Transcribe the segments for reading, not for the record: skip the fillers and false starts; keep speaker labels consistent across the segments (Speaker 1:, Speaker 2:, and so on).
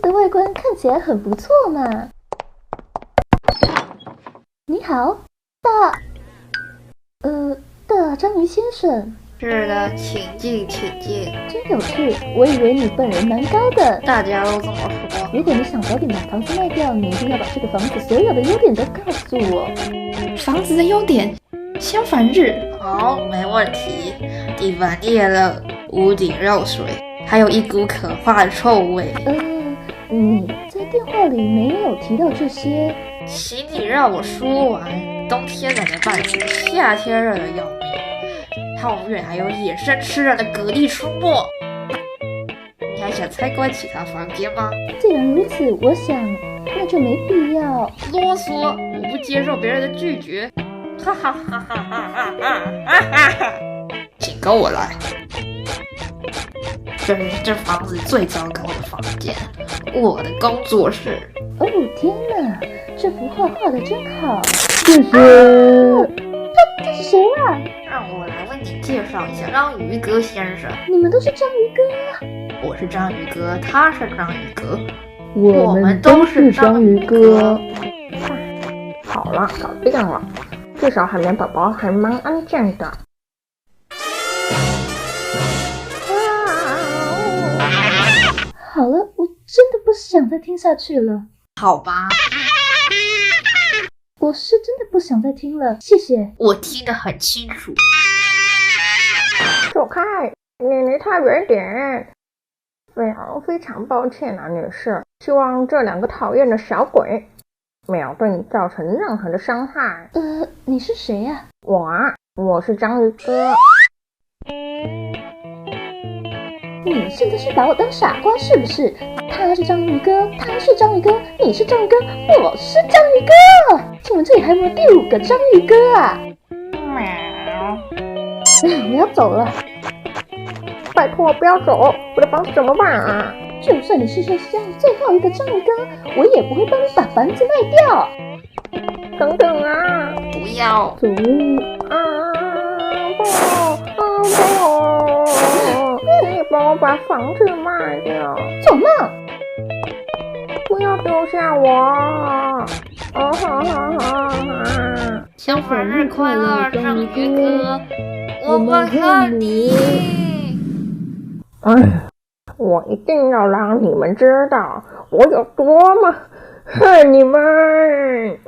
Speaker 1: 的外观看起来很不错嘛。你好，大章鱼先生。
Speaker 2: 是的，请进，请进。
Speaker 1: 真有趣，我以为你本人蛮高的。
Speaker 2: 大家都这么说。
Speaker 1: 如果你想早点把房子卖掉，你一定要把这个房子所有的优点都告诉我。
Speaker 3: 房子的优点，相反日。
Speaker 2: 好，没问题。地板裂了，屋顶漏水，还有一股可怕的臭味。
Speaker 1: 你在电话里没有提到这些。
Speaker 2: 请你让我说完。冬天冷的半死，夏天热的要命。后院还有野生吃人的蛤蜊出没。你还想参观其他房间吗？
Speaker 1: 既然如此，我想那就没必要
Speaker 2: 啰嗦。我不接受别人的拒绝。哈哈哈哈哈哈哈哈哈！请跟我来。这是这房子最糟糕的房间，我的工作室。
Speaker 1: 哦天哪，这幅画画得真好。
Speaker 4: 谢谢。
Speaker 1: 这是谁啊？
Speaker 2: 让我来为你介绍一下章鱼哥先生。
Speaker 1: 你们都是章鱼哥？
Speaker 2: 我是章鱼哥，他是章鱼哥，
Speaker 4: 我们都是章鱼哥。好了，搞定了，至少海绵宝宝还蛮安静的。
Speaker 1: 好了，我真的不想再听下去了。
Speaker 2: 好吧，
Speaker 1: 我是真的不想再听了，谢谢。
Speaker 2: 我听得很清楚。
Speaker 4: 走开，你离太远点。非常抱歉啊，女士，希望这两个讨厌的小鬼没有对你造成任何的伤害。
Speaker 1: 你是谁呀？
Speaker 4: 我是章鱼哥。
Speaker 1: 你现在是把我当傻瓜是不是？他是章鱼哥，他是章鱼哥，你是章鱼哥，我是章鱼哥。请问这里还有没有第5个章鱼哥啊？我要走了。
Speaker 4: 拜托不要走，我的房子怎么办啊？
Speaker 1: 就算你是世界上最后一个章鱼哥，我也不会帮你把房子卖掉。
Speaker 4: 等等啊！
Speaker 2: 不要
Speaker 4: 走不，你帮我把房子卖掉。
Speaker 1: 走嘛！
Speaker 4: 不要丢下我！
Speaker 2: 生日快乐，章鱼哥！我们恨你！
Speaker 4: 我一定要让你们知道我有多么恨你们！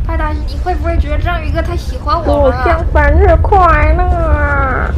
Speaker 2: 派大星，你会不会觉得章鱼哥太喜欢我
Speaker 4: 祝
Speaker 2: 了？
Speaker 4: 相反日快乐！